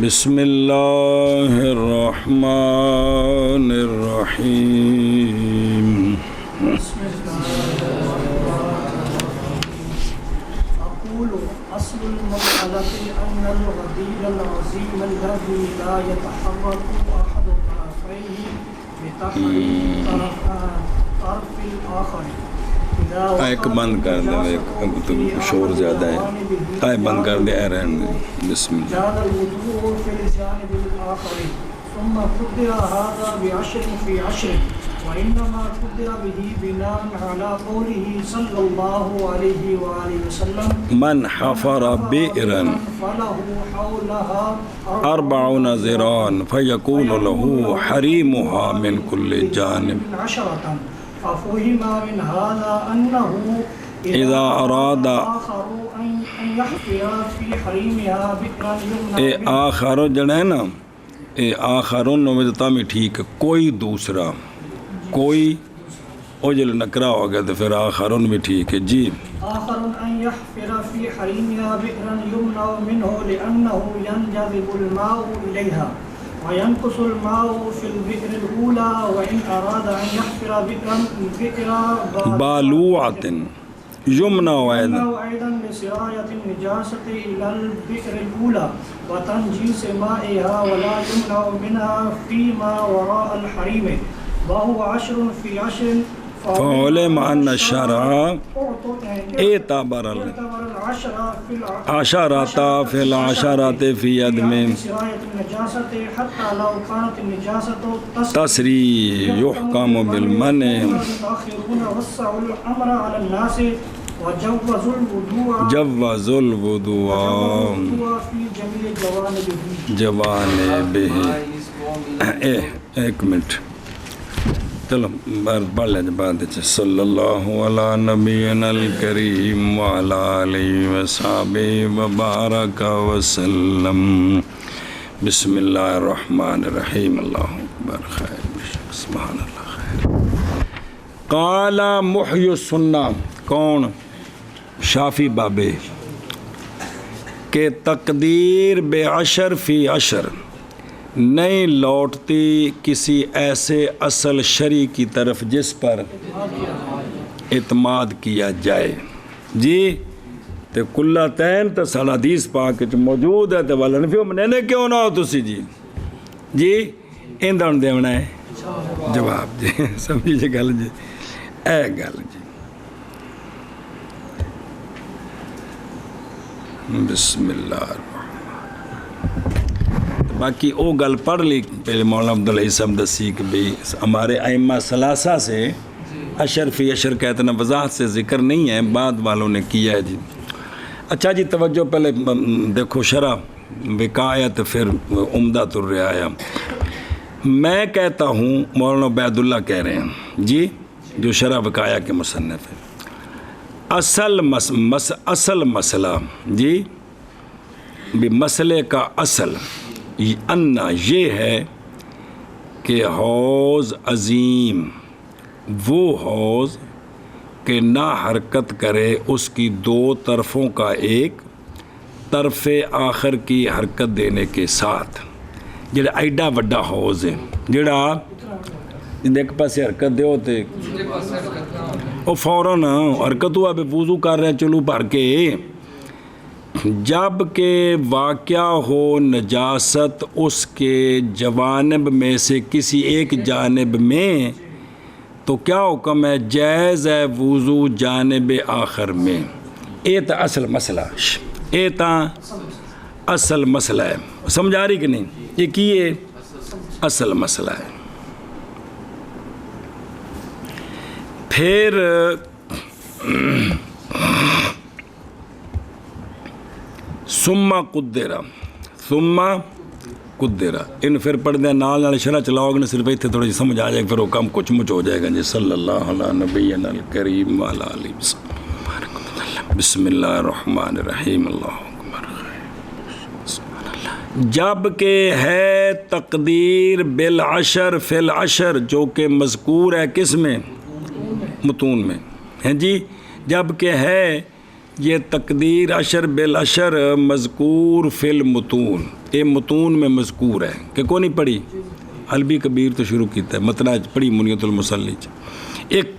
بسم اللہ الرحمن الرحیم أقول أصل المسألة أن الغدير العظيم الذي لا يتحرك أحد طرفيه بتحريك طرف الآخر ایک بند کر دیں، ایک شور زیادہ ہے، آئے بند کر دیں، رہن دیں۔ بسم اللہ۔ جعل الوضوء في الجانب الآخر ثم قدر هذا بعشر في عشر وإنما قدر به بناء على قوله صلى الله عليه وآله وسلم من حفر بئرا فله حولها 40 ذراعا فيكون له حريمها من كل جانب عشرة ففهم من هذا أنه إذا أراد آخر أن يحفر في حريمها بئرا اے يمنع منه آخر جڑا ہے نا، اے آخرون نویدتا میں ٹھیک ہے، کوئی دوسرا، کوئی اوجل نکرا ہو گیا تو پھر آخرون بھی ٹھیک ہے جی۔ آخر أن يحفر في حريمها بئرا يمنع منه لأنه ينجذب الماء إليها وينقص الماء في البئر الأولى وإن أراد أن يحفر بئرا بالوعة یمنا وعید أيضا لسراية النجاسة إلى البئر الأولى وتنجيس مائها ولا يمنع منها فيما وراء الحريم وهو 10 في 10 فعلم أن الشرع اعتبر العشرة في العشرة في عدم سراية النجاسة حتى لو كانت النجاسة تسري يحكم بالمنع المتأخرون وسعوا الأمر على الناس وجوزوا الوضوء جوز الوضوء في جميع جوانبه جوانبه۔ ایک منٹ چلو پڑھ لیں بعد صلی اللہ علی نبینا الکریم وعلی آلہ وصحبہ وبارک وسلم۔ بسم اللہ الرحمن الرحیم۔ اللہ اکبر خیر سبحان اللہ خیر۔ قال محی السنہ، کون؟ شافی بابے، کہ تقدیر بے عشر فی عشر نہیں لوٹتی کسی ایسے اصل شرع کی طرف جس پر اعتماد کیا جائے جی۔ تے کلتین تے سال حدیث پاک وچ موجود ہے تے والا نفی مننے کیوں نہ ہو تسی جی جی ایندھن دیونا ہے جواب جی، سمجھے گل جی، اے گل جی۔ بسم اللہ الرحمن۔ باقی او گل پڑھ لی پہلے مولانا عبدالعی صاحب دسی کہ بھی ہمارے ائمہ ثلاثہ سے عشر فی عشر کا اتنا وضاحت سے ذکر نہیں ہے، بعد والوں نے کیا ہے جی۔ اچھا جی توجہ پہلے دیکھو شرح وقایت پھر عمدۃ الرعایہ۔ میں کہتا ہوں، مولانا عبید اللہ کہہ رہے ہیں جی جو شرح وقایہ کے مصنف ہیں، اصل مسئلہ جی بھی مسئلے کا اصل انا یہ ہے کہ حوض عظیم وہ حوض کہ نہ حرکت کرے اس کی دو طرفوں کا ایک طرف آخر کی حرکت دینے کے ساتھ، جڑا ایڈا وڈا حوض ہے جڑا ایک پاسے حرکت دے ہوتے وہ فوراً حرکت ہوا بھی وضو کر رہے ہیں چلو بھر کے، جب کہ واقع ہو نجاست اس کے جوانب میں سے کسی ایک جانب میں تو کیا حکم ہے؟ جائز ہے وضو جانب آخر میں۔ اے تا اصل مسئلہ، اے تا اصل مسئلہ ہے، سمجھا رہی کہ نہیں؟ یہ کیے اصل مسئلہ ہے۔ پھر ثم قدرہ ان پھر پڑھ دیں نال شرح چلاؤ گے صرف اتنے تھوڑی سمجھ آ جائے گا، پھر وہ کم کچھ مچ ہو جائے گا جی۔ صلی اللہ علی نبینا الکریم وعلی آلہ وسلم۔ بسم اللہ الرحمن الرحیم۔ اللہ اکبر۔ جب کہ ہے تقدیر بالعشر فی العشر جو کہ مذکور ہے کس میں؟ متون میں ہیں جی۔ جب کہ ہے یہ تقدیر اشر بالاشر مذکور فی المتون، یہ متون میں مذکور ہے کہ کون نہیں پڑھی؟ حلبی کبیر تو شروع کیتا ہے، متن پڑھی منیت المصلی۔ ایک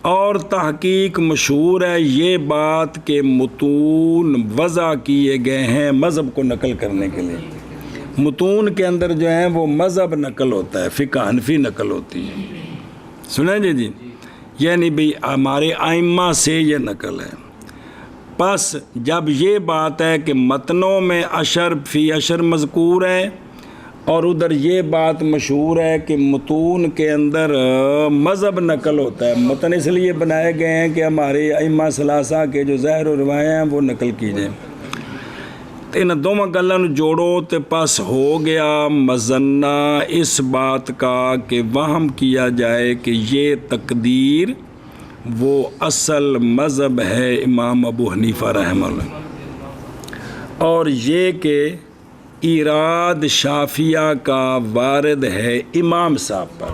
اور تحقیق مشہور ہے یہ بات کہ متون وضع کیے گئے ہیں مذہب کو نقل کرنے کے لیے۔ متون کے اندر جو ہیں وہ مذہب نقل ہوتا ہے، فقہ حنفی نقل ہوتی ہے، سنیں جی یعنی بھی ہمارے ائمہ سے یہ نقل ہے۔ پس جب یہ بات ہے کہ متنوں میں اشر فی اشر مذکور ہے اور ادھر یہ بات مشہور ہے کہ متون کے اندر مذہب نقل ہوتا ہے، متن اس لیے بنائے گئے ہیں کہ ہمارے ائمہ ثلاثہ کے جو ظاہر و روایات ہیں وہ نقل کی جائیں۔ ان دونوں گلاں نوں جوڑو تے پس ہو گیا مظنہ اس بات کا کہ وہم کیا جائے کہ یہ تقدیر وہ اصل مذہب ہے امام ابو حنیفہ رحمہ اللہ، اور یہ کہ ایراد شافیہ کا وارد ہے امام صاحب پر۔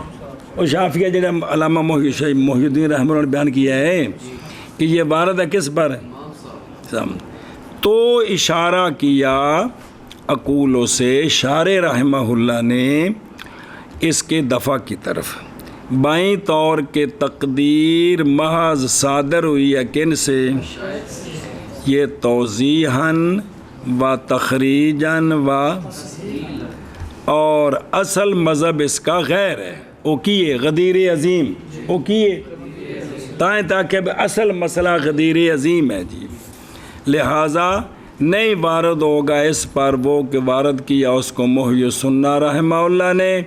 اور شافیہ جڑا علامہ محی الدین رحمہ اللہ نے بیان کیا ہے کہ یہ وارد ہے کس پر؟ تو اشارہ کیا اقولوں سے شارح رحمہ اللہ نے اس کے دفع کی طرف، بائیں طور کے تقدیر محض صادر ہوئی ہے کن سے؟ یہ توضیحاً و تخریجاً و، اور اصل مذہب اس کا غیر ہے، وہ کیے غدیر عظیم، وہ کیے تائیں تاکہ اصل مسئلہ غدیر عظیم ہے جی، لہٰذا نہیں وارد ہوگا اس پر وہ کہ وارد کیا اس کو محی السنہ رحمہ اللہ نے،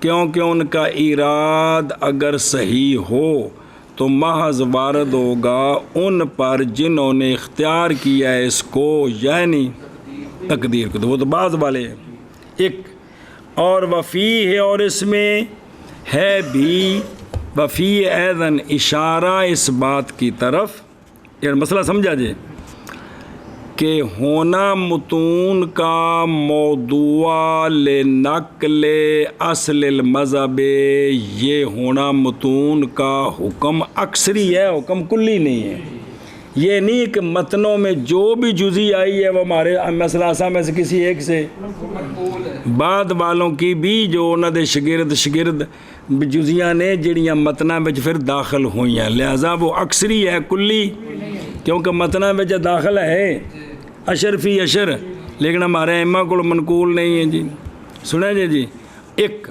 کیونکہ ان کا ایراد اگر صحیح ہو تو محض وارد ہوگا ان پر جنہوں نے اختیار کیا ہے اس کو، یعنی تقدیر کو، تو وہ تو بعض والے ہیں۔ ایک اور وفی ہے، اور اس میں ہے بھی وفی ایضاً اشارہ اس بات کی طرف، یہ مسئلہ سمجھا جائے کہ ہونا متون کا موضوع لنقل اصل المذہب، یہ ہونا متون کا حکم اکثری ہے، حکم کلی نہیں ہے۔ یہ نہیں کہ متنوں میں جو بھی جزی آئی ہے وہ ہمارے مسئلہ میں سے کسی ایک سے، بعد والوں کی بھی جو انہوں نے شگرد جزیاں نے جڑیاں متناں وچ پھر داخل ہوئی ہیں، لہذا وہ اکثری ہے کلی، کیونکہ متناں وچ داخل ہے اشر فی اشر، لیکن ہمارے ائمہ کو منقول نہیں ہے جی، سنیں جی۔ ایک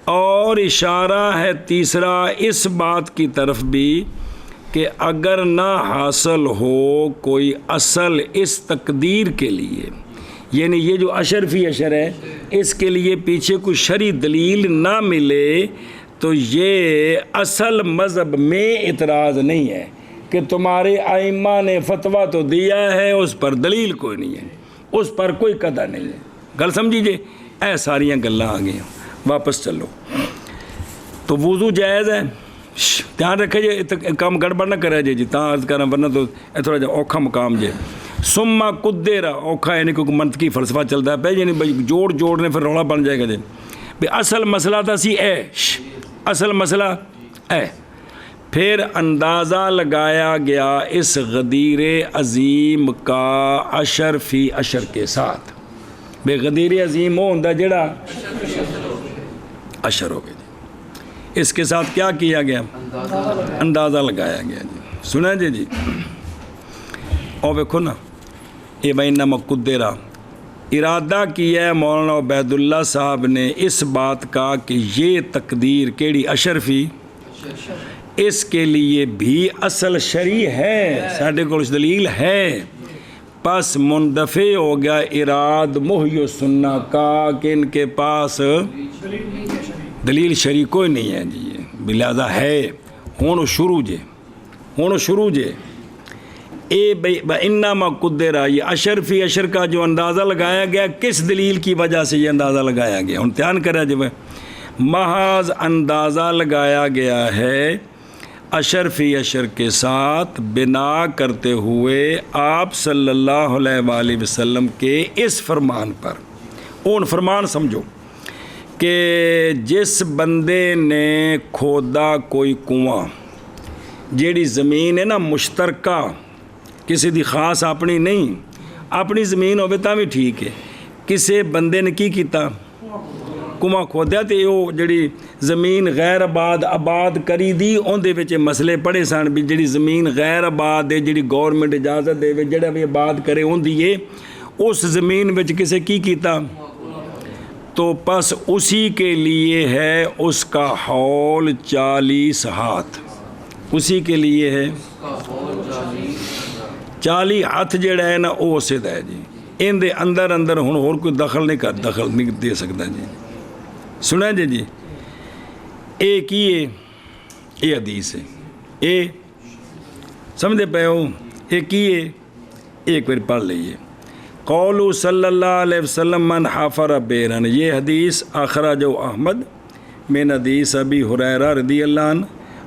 اور اشارہ ہے تیسرا اس بات کی طرف بھی کہ اگر نہ حاصل ہو کوئی اصل اس تقدیر کے لیے، یعنی یہ جو اشر فی اشر ہے اس کے لیے پیچھے کوئی شرعی دلیل نہ ملے، تو یہ اصل مذہب میں اعتراض نہیں ہے کہ تمہارے ائمہ نے فتویٰ تو دیا ہے اس پر دلیل کوئی نہیں ہے، اس پر کوئی قدر نہیں ہے، گل سمجھیجئے، اے ساریاں گلاں آ گئی، واپس چلو۔ تو وضو جائز ہے، دھیان رکھے جی، کام گڑبڑ نہ کرے جی، تاں عرض کرنا ورنہ تو تھوڑا جا اوکھا مقام جے۔ سما قدرہ، اوکھا یعنی کوئی منطقی فلسفہ چلتا ہے پہ، یعنی جوڑنے پھر رولا بن جائے گا جی، بھی اصل مسئلہ تھا سی اے، اصل مسئلہ اے، پھر اندازہ لگایا گیا اس غدیر عظیم کا اشر فی اشر کے ساتھ، بے غدیر عظیم وہ ہوندہ جڑا اشر ہو گیا جی، اس کے ساتھ کیا کیا گیا؟ اندازہ لگایا گیا جی، سنیں جی۔ اور دیکھو نا، اے بینما قدرہ، ارادہ کیا ہے مولانا عبید اللہ صاحب نے اس بات کا کہ یہ تقدیر کیڑی اشر فی، اس کے لیے بھی اصل شرعی ہے، ساڈے کو دلیل ہے، پس مندفع ہو گیا اراد محی السنہ کا کہ ان کے پاس دلیل شرعی کوئی نہیں ہے جی، بلہذا ہے ہون شروع جے اے انما قدرہ، یہ اشر فی اشر کا جو اندازہ لگایا گیا کس دلیل کی وجہ سے یہ اندازہ لگایا گیا؟ ہن دھیان کرے جب محض اندازہ لگایا گیا ہے اشر فی اشر کے ساتھ بنا کرتے ہوئے آپ صلی اللہ علیہ وآلہ وسلم کے اس فرمان پر، اون فرمان سمجھو کہ جس بندے نے کھودا کوئی کنواں، جیڑی زمین ہے نا مشترکہ ਕਿਸੇ ਦੀ ਖਾਸ ਆਪਣੀ ਨਹੀਂ, ਆਪਣੀ ਜ਼ਮੀਨ ਹੋਵੇ ਤਾਂ ਵੀ ਠੀਕ ਹੈ। ਕਿਸੇ ਬੰਦੇ ਨੇ ਕੀ ਕੀਤਾ, ਕੁਵਾਂ ਖੋਦਿਆ ਤੇ ਉਹ ਜਿਹੜੀ ਜ਼ਮੀਨ ਗੈਰ ਆਬਾਦ ਕਰੀ ਦੀ, ਉਹਦੇ ਵਿੱਚ ਮਸਲੇ ਪੜ੍ਹੇ ਸਨ ਵੀ ਜਿਹੜੀ ਜ਼ਮੀਨ ਗੈਰ ਆਬਾਦ ਹੈ, ਜਿਹੜੀ ਗੌਰਮੈਂਟ ਇਜਾਜ਼ਤ ਦੇਵੇ ਜਿਹੜਾ ਵੀ ਆਬਾਦ ਕਰੇ ਹੁੰਦੀ ਹੈ, اس زمین وچ کسے کی کیتا تو پس اسی کے لیے ہے اس کا حول 40 ہاتھ، اسی کے لیے ہے 40 ہاتھ جڑا ہے نا وہ اسے دا ہے جی، ان دے اندر ہن اور کوئی دخل نہیں دے سکتا جی۔ سنا جی اے کی ہے، اے حدیث ہے، اے سمجھے پے ہو، اے کی ہے، ایک بار پڑھ لئیے۔ قولو صلی اللہ علیہ وسلم من حفر بیرن، یہ حدیث اخرجہ احمد من حدیث ابی ہریرہ رضی اللہ عنہ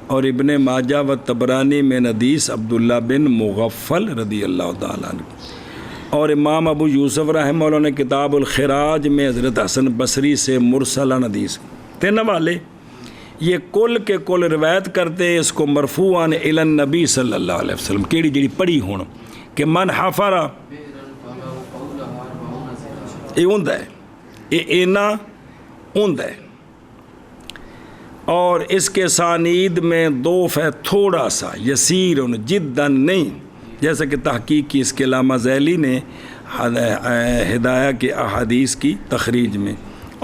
اور ابن ماجہ و طبرانی من حدیث عبداللہ بن مغفل رضی اللہ تعالیٰ عنہ، اور امام ابو یوسف رحمہ اللہ نے کتاب الخراج میں حضرت حسن بصری سے مرسلن حدیث، تین حوالے یہ کل کے کل روایت کرتے ہیں اس کو مرفوعاً الی النبی صلی اللہ علیہ وسلم، کیڑی جڑی پڑھی ہون کہ من حفرہ یہ ہوندہ ہے، یہ اینا ہوندہ ہے، اور اس کے سانید میں ضعف ہے تھوڑا سا، یسیر جداً نہیں، جیسا کہ تحقیق کی اس کے علامہ ذیلی نے ہدایہ کے احادیث کی تخریج میں،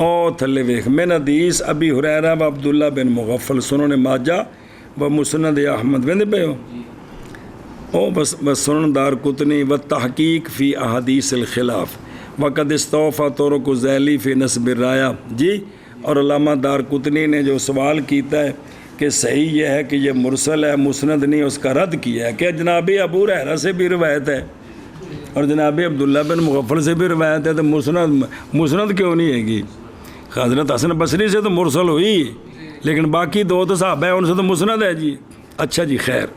اور تھلے ویکھ من حدیث ابی ہریرہ و عبداللہ بن مغفل سنن ماجہ و مسند احمد ویندے پے ہو، او بس سنن دار قطنی و تحقیق فی احادیث الخلاف وقد استوفا طرق ذیلی فی نسب الرایا جی، اور علامہ دار قطنی نے جو سوال کیتا ہے کہ صحیح یہ ہے کہ یہ مرسل ہے مسند نہیں، اس کا رد کیا ہے کہ جناب ابو ہریرہ سے بھی روایت ہے اور جناب عبداللہ بن مغفل سے بھی روایت ہے، تو مسند کیوں نہیں ہے گی؟ حضرت حسن بصری سے تو مرسل ہوئی، لیکن باقی دو تو صحابہ ہیں ان سے تو مسند ہے جی۔ اچھا جی خیر،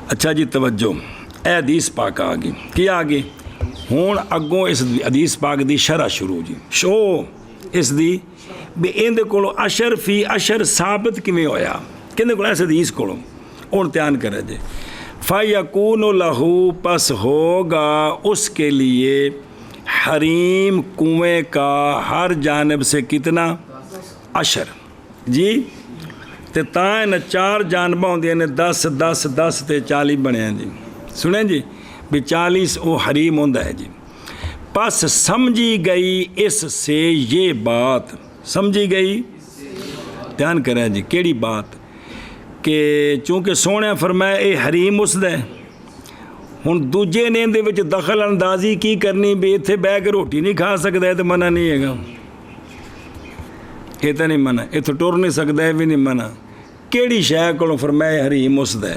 اچھا جی توجہ، اے حدیث پاک آگے کیا آگے ہون اگوں اس حدیث پاک دی شرح شروع جی، شو اس دی بھی اندے کولو اشر فی اشر ثابت کیویں ہویا، کہندے کولو اس حدیث کولو اور امتحان کرے جی، فَيَكُونُ لَهُ پس ہوگا اس کے لیے حریم کنویں کا ہر جانب سے کتنا اشر جی، تے تائیں نہ 4 جانباں ہوندیاں نے 10 10 10 تے 40 بنے ہیں جی، سنیں جی بھی 40 وہ حریم ہوندہ ہے جی۔ پس سمجھی گئی اس سے یہ بات، سمجھی گئی دھیان کریں جی کیڑی بات کہ چونکہ سونے فرمایا اے حریم اس دے، ہن دوجے نے اندے وچ دخل اندازی کی کرنی بھی اتھے بہ کے روٹی نہیں کھا سکتا ہے تو منع نہیں ہے گا، یہ تو نہیں منع، اتھے ٹر نہیں سکتا ہے بھی نہیں منع، کیڑی شے کو فرمایا حریم اس دے۔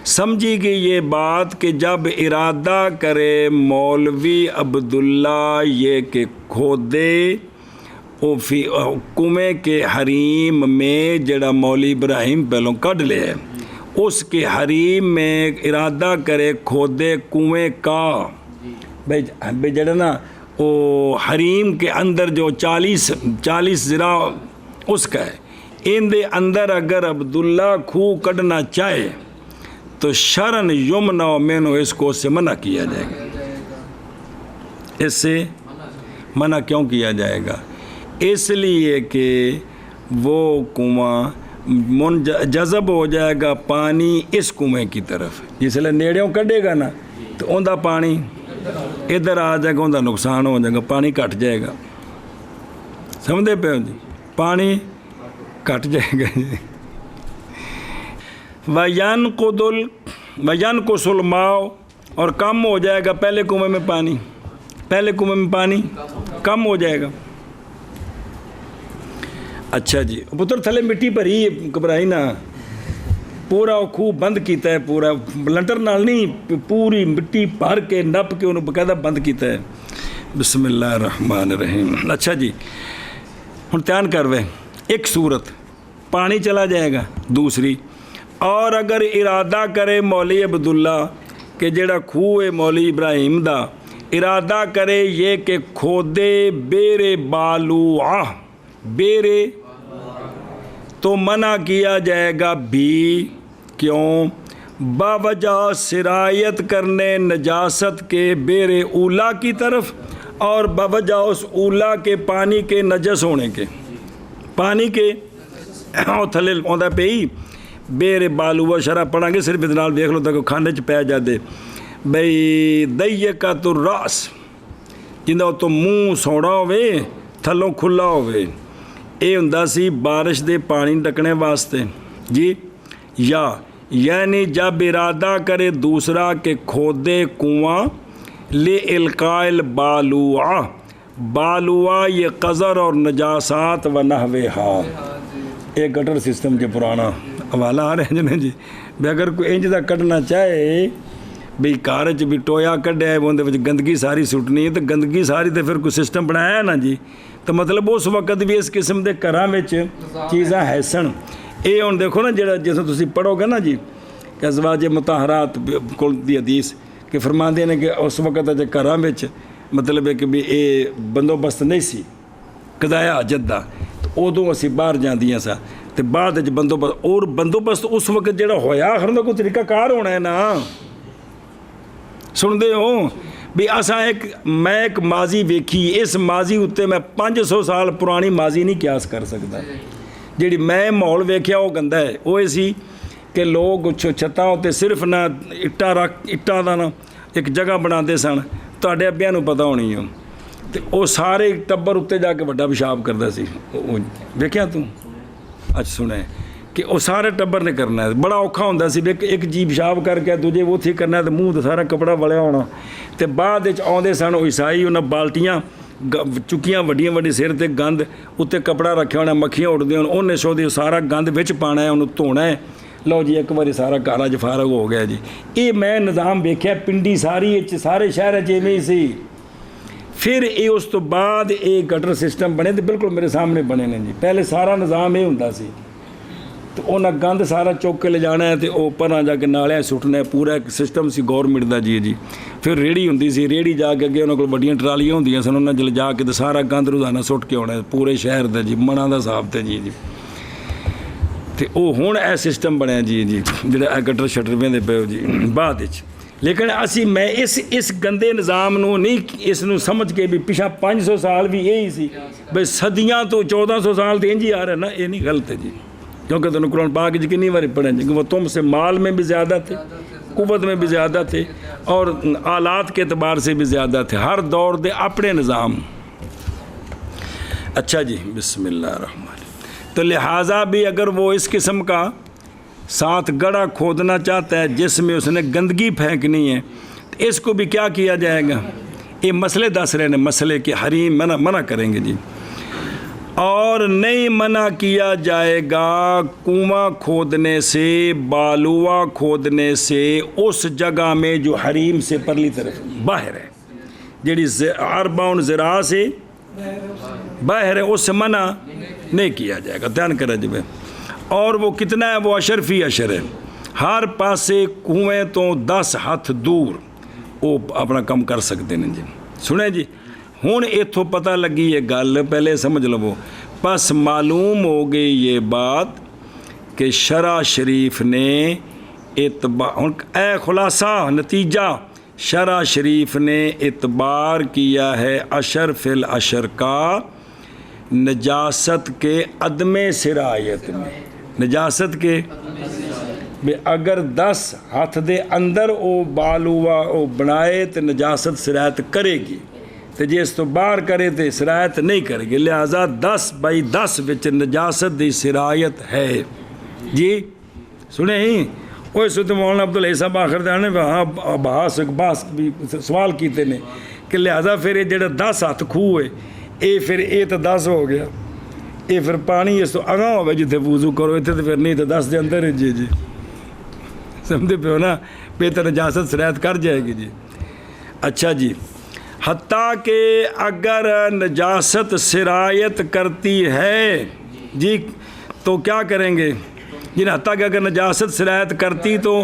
سمجھی گئی یہ بات کہ جب ارادہ کرے مولوی عبداللہ یہ کہ کھودے او فی کنویں کے حریم میں جڑا مولوی ابراہیم پہلوں کڈ لے ہے، اس کے حریم میں ارادہ کرے کھودے کنویں کا، بھئی جڑا نا وہ حریم کے اندر جو 40 ذراع اس کا ہے، ان دے اندر اگر عبداللہ کھو کڈنا چاہے تو شرن یمنع منہ اس کو اس سے منع کیا جائے گا، اس سے منع کیوں کیا جائے گا؟ اس لیے کہ وہ کنواں جذب ہو جائے گا پانی اس کنویں کی طرف، جس لئے نیڑیوں کڈے گا نا تو اندھا پانی ادھر آ جائے گا، اندھا نقصان ہو جائے گا، پانی کٹ جائے گا، سمجھے پہ ہو جی، پانی کٹ جائے گا جی۔ وَيَنْقُصُ الْمَاءُ اور کم ہو جائے گا پہلے کنویں میں پانی کم ہو جائے گا۔ اچھا جی پتر تھلے مٹی بھری گھبرائی نا، پورا خوب بند کیتا ہے، پورا لنٹر نال نہیں، پوری مٹی بھر کے نپ کے انہوں باقاعدہ بند کیتا ہے۔ بسم اللہ الرحمن الرحیم۔ اچھا جی ہن دھیان کروے، ایک صورت پانی چلا جائے گا، دوسری اور اگر ارادہ کرے مولوی عبداللہ کہ جڑا خوہ ہے مولوی ابراہیم دا، ارادہ کرے یہ کہ کھودے بیر بالوعہ، بیر تو منع کیا جائے گا بھی کیوں؟ باوجہ سرایت کرنے نجاست کے بیر اولا کی طرف اور باوجہ اس اولا کے پانی کے نجس ہونے کے، پانی کے تھلے آتا پہ ہی بیر بالو شرح پڑھا گے صرف اتنا دیکھ لو تک کھانے چ پی جاتے بھئی دیکت الراس جنہوں تو منہ سوڑا ہوئے تھلوں کھلا ہوئے، اے ہوندا سی بارش دے پانی ڈکنے واسطے جی، یا یعنی جب ارادہ کرے دوسرا کہ کھودے کنواں لے القائل بالوا، بالوا یہ قذر اور نجاسات و نحوہا، ایک گٹر سسٹم جو پرانا حوالہ آ رہے ہیں جی، بھی اگر کوئی انج دا کٹنا چاہے بھی کار چ بھی ٹویا کڈیا ہے وہ گندگی ساری سٹنی ہے، تو گندگی ساری تو پھر کوئی سسٹم بنایا ہے نا جی، تو مطلب اس وقت بھی اس قسم دے گھراں وچ چیزاں ہے سن۔ یہ ہوں دیکھو نا جڑا جیسے تسی پڑھو گے نا جی کہ ازواج مطہرات کول دی حدیث کہ فرماندے نے کہ اس وقت جے گھراں وچ مطلب ہے کہ بھی اے بندوبست نہیں سی قضاء حاجت دا، تو ادوں اسی باہر جاندیاں سا، تے بعد وچ بندوبست، اور بندوبست اس وقت جڑا ہویا آخر دا کوئی طریقہ کار ہونا ہے نا، سن دے ہو بھی اساں میں ایک ماضی ویکھی، اس ماضی اتنے میں 500 سال پرانی ماضی نہیں قیاس کر سکتا، جیڑی میں ماحول ویکھیا وہ گندا ہے، وہ سی کہ لوگ چھتاں اتنے صرف نہ اٹاں دا نہ ایک جگہ بناتے سن، تہاڈے ابیاں نوں پتہ ہونی ہے، تے وہ سارے ٹبر اتنے جا کے وڈا پیشاب کردا سی، ویکھیا تو اچھا سنے کہ وہ سارے ٹبر نے کرنا ہے، بڑا اوکھا ہوندا سی ایک جی پیشاب کر کے دوجے وہ تھی کرنا تو منہ تو سارا کپڑا وڑیا ہونا، تے بعد وچ آوندے سن وہ عیسائی انہاں بالٹیاں چکیاں وڈیاں وڈی سر تے گند اتنے کپڑا رکھیا ہونا، مکھیاں اڑدیاں انہیں سو دی سارا گند وچ پانا ہے، انہوں دھونا ہے، لو جی ایک باری سارا کارا ج فارغ ہو گیا جی۔ یہ میں نظام ویکھیا پنڈی ساری سارے شہر ایویں ہی سی، پھر یہ اس تو بعد یہ گٹر سسٹم بنے تو بالکل میرے سامنے بنے نے جی، پہلے سارا نظام یہ ہوندا سی، تو انہیں گند سارا چوک کے لے جانا ہے تو اوپر جا کے نالے سٹنا ہے، پورا ایک سسٹم سی گورنمنٹ دا جی جی۔ پھر ریڑھی ہوندی سی، ریڑھی جا کے اگے انہوں کو بڑیاں ٹرالیاں ہوندیاں سن، انہیں جل جا کے تو سارا گند روزانہ سٹ کے آنا ہے پورے شہر دا جی، منا دا صاحب تے جی جی، تو وہ ہوں اے سسٹم بنیا جی جی جڑا گٹر شٹر وہدے پے جی بعد وچ، لیکن اسی میں اس گندے نظام نو نہیں اس نو سمجھ کے بھی پچھا 500 سال بھی یہی سی بھئی صدیاں تو 1400 سال تو انج ہی آ رہا ہے نا، یہ نہیں غلط ہے جی، کیونکہ تمہیں قرآن پاک جی کتنی بار پڑھیں جی کہ وہ تم سے مال میں بھی زیادہ تھے، قوت میں بھی زیادہ تھے، اور آلات کے اعتبار سے بھی زیادہ تھے، ہر دور دے اپنے نظام۔ اچھا جی بسم اللہ الرحمن الرحیم، تو لہٰذا بھی اگر وہ اس قسم کا ساتھ گڑھا کھودنا چاہتا ہے جس میں اس نے گندگی پھینکنی ہے، تو اس کو بھی کیا کیا جائے گا؟ یہ مسئلے دس رہے ہیں، مسئلے کہ حریم منع کریں گے جی، اور نہیں منع کیا جائے گا کنواں کھودنے سے، بالوا کھودنے سے اس جگہ میں جو حریم سے پرلی طرف باہر ہے، جیڑی 40 ذراع سے باہر ہے، اس سے منع نہیں کیا جائے گا، دھیان کریں جی۔ اور وہ کتنا ہے؟ وہ اشر فی اشر ہے، ہر پاسے کنویں تو 10 ہاتھ دور وہ اپنا کام کر سکتے ہیں جی۔ سنیں جی ہوں اتوں پتہ لگی یہ گل، پہلے سمجھ لو، پس معلوم ہو گئی یہ بات کہ شرع شریف نے اے خلاصہ نتیجہ، شرع شریف نے اعتبار کیا ہے اشر فی الاشر کا نجاست کے عدم سرایت میں، نجاست کے اگر 10 ہاتھ دے اندر او بالوا او بنائے تو نجاست سرایت کرے گی، تو جی اس تو باہر کرے تو سرایت نہیں کرے گی، لہذا 10 بائی 10 وچ نجاست دی سرایت ہے جی۔ سنیں ہی وہ اس وقت مولانا عبداللہ صاحب آخر دانے ہاں بحث بھی سوال کیتے نے کہ لہذا پھر یہ جڑا 10 ہاتھ کھوہ ہے اے پھر اے تو 10 ہو گیا، اے پھر پانی اس تو اگاں ہوگا جتنے وضو کرو اتنے تو پھر نہیں تو 10 دے اندر ہے جی جی، سمجھے پہ ہو نا، بہتر نجاست سرایت کر جائے گی جی۔ اچھا جی، حتیٰ کہ اگر نجاست سرایت کرتی ہے جی تو کیا کریں گے جی، حتیٰ کہ اگر نجاست سرایت کرتی تو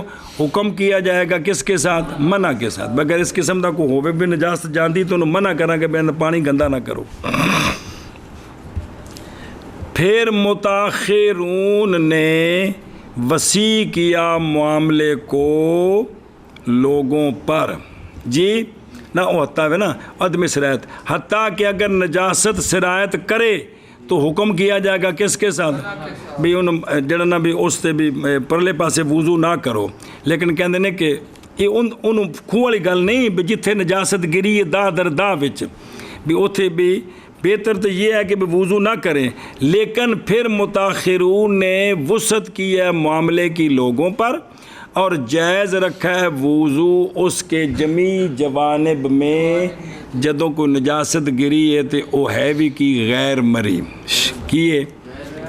حکم کیا جائے گا کس کے ساتھ؟ منع کے ساتھ، بغیر اس قسم کا کوئی ہوئے بھی نجاست جاندی تو انہوں منع کرنا کہ بین پانی گندا نہ کرو۔ پھر متاخرون نے وسیع کیا معاملے کو لوگوں پر جی نہ ہوتا ہے نا عدم سرایت، حتیٰ کہ اگر نجاست سرایت کرے تو حکم کیا جائے گا کس کے ساتھ بھی ان جڑا نا بھی اس سے بھی پرلے پاسے وضو نہ کرو، لیکن کہندے نے کہ یہ ان کھو والی گل نہیں بھی جتھے نجاست گری ہے دا در دا وچ بھی اوتھے بھی بہتر تو یہ ہے کہ وضو نہ کریں، لیکن پھر متاخرون نے وسعت کی ہے معاملے کی لوگوں پر اور جائز رکھا ہے وضو اس کے جمی جوانب میں جدوں کوئی نجاست گری ہے تو وہ ہے بھی کی غیر مری کیے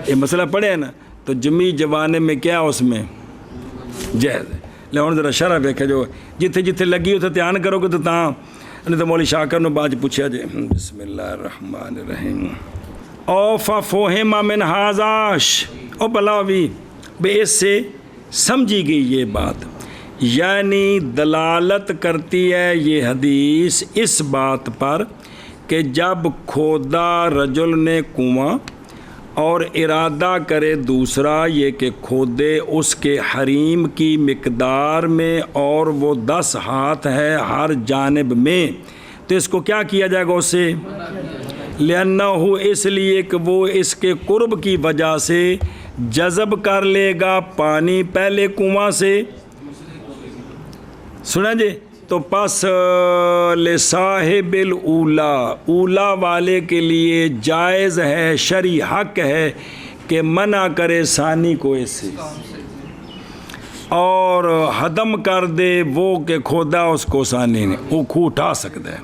یہ مسئلہ پڑھے نا تو جمی جوانب میں کیا اس میں جائز ہے۔ لہٰذا ذرا شرح ویکھے جو جتھے جتھے لگی اتنے دھیان کرو گے تو تاں نہیں تو مولی شاکر نے بعد پوچھا جی بسم اللہ الرحمن الرحیم او ففہم من ہازاش او بلا بھی بے اس سے سمجھی گئی یہ بات، یعنی دلالت کرتی ہے یہ حدیث اس بات پر کہ جب کھودا رجل نے کنواں اور ارادہ کرے دوسرا یہ کہ کھودے اس کے حریم کی مقدار میں اور وہ 10 ہاتھ ہے ہر جانب میں تو اس کو کیا کیا جائے گا اسے لِأَنَّهُ اس لیے کہ وہ اس کے قرب کی وجہ سے جذب کر لے گا پانی پہلے کنواں سے سنا جی تو پس لصاحب الاولا اولا والے کے لیے جائز ہے شرعی حق ہے کہ منع کرے ثانی کو اس سے اور ہدم کر دے وہ کہ کھودا اس کو ثانی نے وہ کھو اٹھا سکتا ہے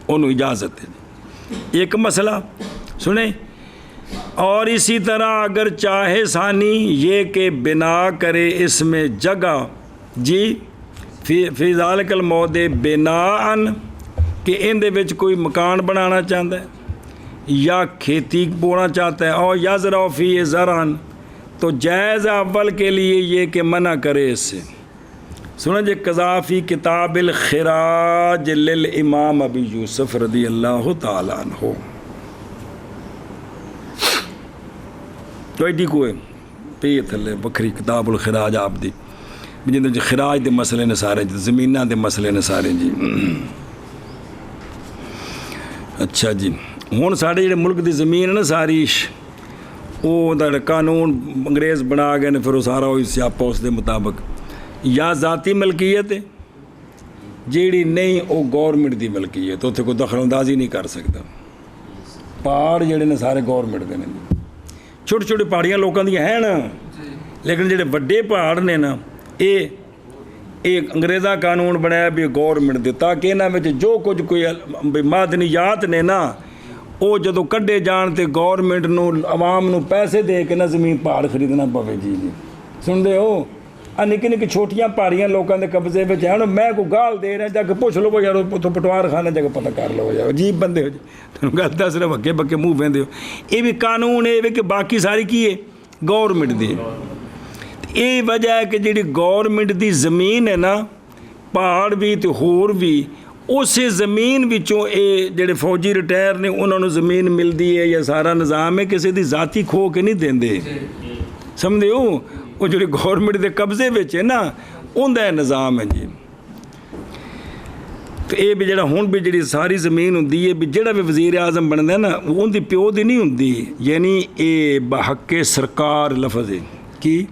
انہوں اجازت ہے ایک مسئلہ سنیں اور اسی طرح اگر چاہے ثانی یہ کہ بنا کرے اس میں جگہ جی فی ذالک الموضع بناءً کہ ان دے وچ کوئی مکان بنانا چاہتا ہے یا کھیتی بونا چاہتا ہے اور یزرع فی زرعً تو جائز اول کے لیے یہ کہ منع کرے اس سے سنیں جی قضا فی کتاب الخراج للامام ابی یوسف رضی اللہ تعالیٰ عنہ تو ایڈی کوئی پی تھلے بکری کتاب الخراج آپ دی جن دے خراج دے مسئلے نے سارے جی زمینہ دے مسئلے نے سارے جی اچھا جی ہون ساڑھے جڑے ملک دی زمین ہے نا ساری وہ قانون انگریز بنا گئے نے پھر وہ سارا ہوئی سیاپا اس دے مطابق یا ذاتی ملکیت ہے جیڑی نہیں وہ گورنمنٹ دی ملکیت تو کوئی دخل اندازی نہیں کر سکتا پہاڑ جڑے نے سارے گورنمنٹ دے نے چھوٹے چھوٹے پہاڑیاں لوکاں دی ہیں نا لیکن جڑے وڈے پہاڑ نے نا ایک انگریزا قانون بنایا بھی گورنمنٹ دے تاکہ انہاں وچ جو کچھ کوئی معدنیات نے نا وہ جدوں کڈے جان تے گورنمنٹ نو عوام نو پیسے دے کے نا زمین پہاڑ خریدنا پوے جی سن دے ہو نکی نکی چھوٹیاں پہاڑیاں لوکاں دے قبضے وچ ہیں میں کو گال دے رہا جا کے پوچھ لو یار تو پٹوار خانے جا کے پتہ کر لو یار عجیب بندے ہو جی گل دس رہے بکے بکے منہ ویندے ہو یہ بھی قانون ہے کہ باقی ساری کی ہے گورنمنٹ دی یہ وجہ ہے کہ جڑی گورنمنٹ دی زمین ہے نا پہاڑ بھی تو ہور بھی اسے زمین وچوں اے جڑے فوجی ریٹائر نے انہوں نے زمین ملتی ہے یا سارا نظام ہے کسی دی ذاتی کھو کے نہیں دیندے سمجھے ہو وہ جڑے گورنمنٹ دے قبضے وچ ہے نا ان دا نظام ہے جی تو یہ بھی جڑا ہون بھی جڑی ساری زمین ہوندی ہے بھی جڑا بھی وزیر اعظم بندا ہے نا ان دی پیو دی نہیں ہوندی یعنی اے بحق سرکار لفظ ہے کی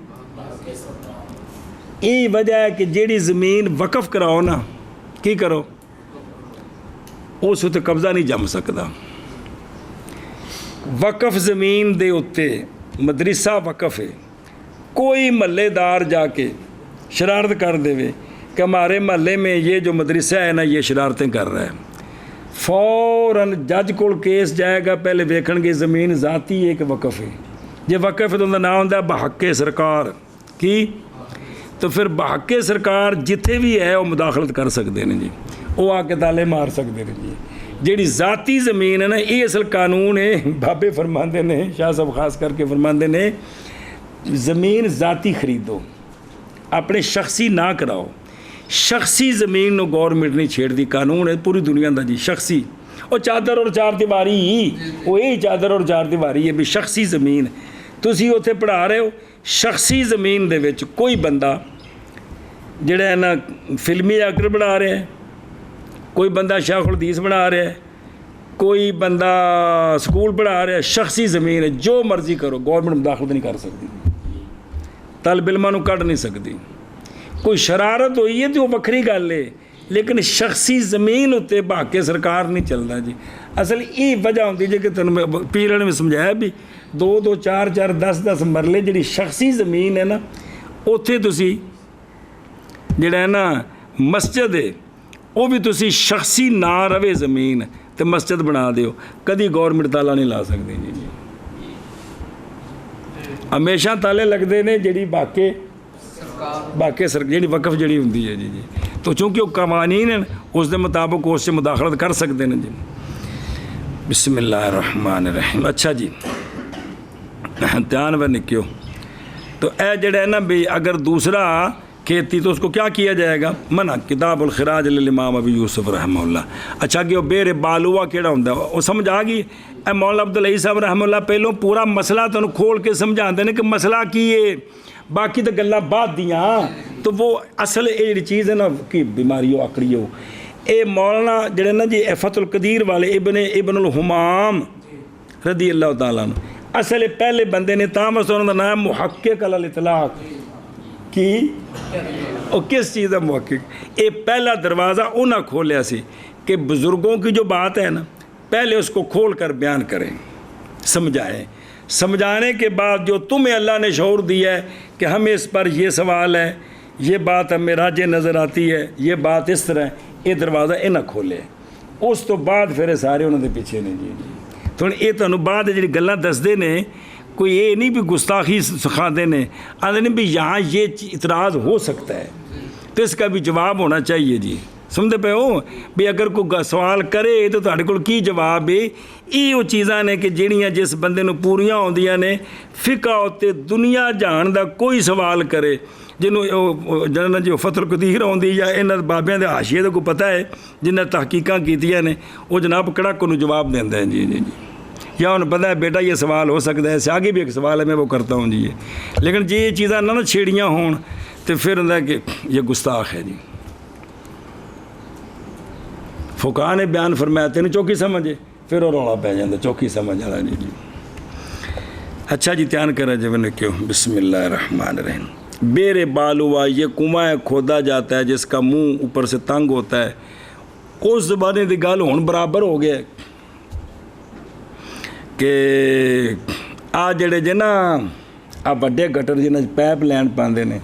یہ وجہ ہے کہ جیڑی زمین وقف کراؤ نا کی کرو اس تے قبضہ نہیں جم سکتا وقف زمین دے اتے مدرسہ وقف ہے کوئی محلے دار جا کے شرارت کر دے کہ ہمارے محلے میں یہ جو مدرسہ ہے نا یہ شرارتیں کر رہا ہے فوراً جج کو کیس جائے گا پہلے ویکھن گے زمین ذاتی ہے کہ وقف ہے جی وقف ہے تو انہوں نام ہوتا ہے بحق سرکار کی تو پھر بحق سرکار جتھے بھی ہے وہ مداخلت کر سکتے ہیں جی وہ آ کے تالے مار سکتے ہیں جی جیڑی ذاتی زمین ہے نا یہ اصل قانون ہے بابے فرماندے نے شاہ صاحب خاص کر کے فرماندے نے زمین ذاتی خریدو اپنے شخصی نہ کراؤ شخصی زمین نو گورنمنٹ نہیں چھیڑ دی قانون ہے پوری دنیا دا جی شخصی ਉਹ ਚਾਦਰ ਔਰ ਚਾਰ ਦੀਵਾਰੀ, ਉਹ ਇਹ ਚਾਦਰ ਔਰ ਚਾਰ ਦੀਵਾਰੀ ਹੈ ਵੀ ਸ਼ਖਸੀ ਜ਼ਮੀਨ ਤੁਸੀਂ ਉੱਥੇ ਪੜ੍ਹਾ ਰਹੇ ਹੋ। ਸ਼ਖਸੀ ਜ਼ਮੀਨ ਦੇ ਵਿੱਚ ਕੋਈ ਬੰਦਾ ਜਿਹੜਾ ਹੈ ਨਾ ਫਿਲਮੀ ਐਕਟਰ ਬਣਾ ਰਿਹਾ ਹੈ, ਕੋਈ ਬੰਦਾ ਸ਼ੇਖੁਲ ਹਦੀਸ ਬਣਾ ਰਿਹਾ ਹੈ, ਕੋਈ ਬੰਦਾ ਸਕੂਲ ਪੜ੍ਹਾ ਰਿਹਾ, ਸ਼ਖਸੀ ਜ਼ਮੀਨ ਹੈ, ਜੋ ਮਰਜ਼ੀ ਕਰੋ, ਗੌਰਮੈਂਟ ਮੁਦਾਖਲਤ ਨਹੀਂ ਕਰ ਸਕਦੀ, ਤਲਬ ਇਲਮਾਂ ਨੂੰ ਕੱਢ ਨਹੀਂ ਸਕਦੀ। ਕੋਈ ਸ਼ਰਾਰਤ ਹੋਈ ਹੈ ਤਾਂ ਉਹ ਵੱਖਰੀ ਗੱਲ ਹੈ, ਲੇਕਿਨ ਸ਼ਖਸੀ ਜ਼ਮੀਨ ਉੱਤੇ ਬਹਾਕ ਕੇ ਸਰਕਾਰ ਨਹੀਂ ਚੱਲਦਾ ਜੀ। ਅਸਲ ਇਹ ਵਜ੍ਹਾ ਹੁੰਦੀ ਜੇ ਕਿ ਤੁਹਾਨੂੰ ਮੈਂ ਪੀਰ ਨੇ ਸਮਝਾਇਆ ਵੀ 2-2 4-4 10-10 ਮਰਲੇ ਜਿਹੜੀ ਸ਼ਖਸੀ ਜ਼ਮੀਨ ਹੈ ਨਾ, ਉੱਥੇ ਤੁਸੀਂ ਜਿਹੜਾ ਹੈ ਨਾ ਮਸਜਿਦ ਹੈ ਉਹ ਵੀ ਤੁਸੀਂ ਸ਼ਖਸੀ ਨਾ ਰਵੇ ਜ਼ਮੀਨ ਤੇ ਮਸਜਿਦ ਬਣਾ ਦਿਓ, ਕਦੀ ਗੌਰਮੈਂਟ ਤਾਲਾ ਨਹੀਂ ਲਾ ਸਕਦੀ ਜੀ। ਹਮੇਸ਼ਾ ਤਾਲੇ ਲੱਗਦੇ ਨੇ ਜਿਹੜੀ ਬਾਕੇ ਜਿਹੜੀ ਵਕਫ ਜਿਹੜੀ ਹੁੰਦੀ ਹੈ ਜੀ। تو چونکہ وہ قوانین ہیں اس دے مطابق اس سے مداخلت کر سکتے ہیں جی۔ بسم اللہ الرحمن الرحیم۔ اچھا جی دھیان و نکیو تو اے جڑا ہے نا بھی اگر دوسرا کھیتی تو اس کو کیا کیا جائے گا؟ منع کتاب الخراج للامام ابی یوسف رحمہ اللہ۔ اچھا کہ وہ بیر بالوا کیڑا ہوندا وہ سمجھ آ گئی؟ اے مولانا عبدالعزیز صاحب رحمہ اللہ پہلوں پورا مسئلہ تانوں کھول کے سمجھاندے نے کہ مسئلہ کی ہے، باقی تو گلاں بعد دیاں، تو وہ اصل یہ جڑی چیز ہے نا کہ بیماری ہو آکڑی ہو، اے مولانا جڑے نا جی فتح القدیر والے ابن الحمام رضی اللہ تعالیٰ عنہ، اصل پہلے بندے نے تام انہوں کا نام محقق علی الاطلاق کی، اور کس چیز کا محقق؟ یہ پہلا دروازہ انہاں کھولیا سی کہ بزرگوں کی جو بات ہے نا پہلے اس کو کھول کر بیان کریں، سمجھائیں، سمجھانے کے بعد جو تمہیں اللہ نے شعور دیا ہے کہ ہمیں اس پر یہ سوال ہے، یہ بات ہمیں راجے نظر آتی ہے، یہ بات اس طرح ہے، یہ دروازہ یہ نہ کھولے، اس تو بعد پھر سارے انہوں نے پیچھے نہیں جی تو یہ تمہیں بعد جی گلاں دستے نے، کوئی یہ نہیں بھی گستاخی سکھاتے ہیں، آدھے نہیں بھی یہاں یہ اعتراض ہو سکتا ہے تو اس کا بھی جواب ہونا چاہیے جی، سمجھتے پہ ہو بھی اگر کوئی سوال کرے تو تہاڈے کول کی جواب ہے؟ یہ وہ چیزاں نے کہ جہڑیاں جس بندے نوں پوریاں ہوندیاں نے، فقہ تے دنیا جہان دا کوئی سوال کرے جنہوں جنہاں جو فتح القدیر ہوندی یا انہاں بابیاں دے حاشیے دا کوئی پتہ ہے جنہاں تحقیقاں کیتیاں نے، وہ جناب کڑک کو جواب دیندا ہے جی جی جی، یا انہیں پتہ ہے بیٹا یہ سوال ہو سکتا ہے، اس سے آگے بھی ایک سوال ہے میں وہ کرتا ہوں جی، لیکن جی یہ چیزاں نہ چھیڑیاں ہون تو پھر ہوندا کہ یہ گستاخ ہے جی۔ فقہاء نے بیان فرمایا تینوں چوکی سمجھے، پھر وہ رولا پہ جاتا چوکی سمجھ والا جی جی۔ اچھا جی دھیان کریں جب نے کیوں، بسم اللہ الرحمن الرحیم۔ بیر بالوا یہ کنواں کھودا جاتا ہے جس کا منہ اوپر سے تنگ ہوتا ہے، اس زبانے دی گل ہون برابر ہو گیا کہ آ جڑے جے نا آ بڑے گٹر جنہیں پیپ لین پاندے نے،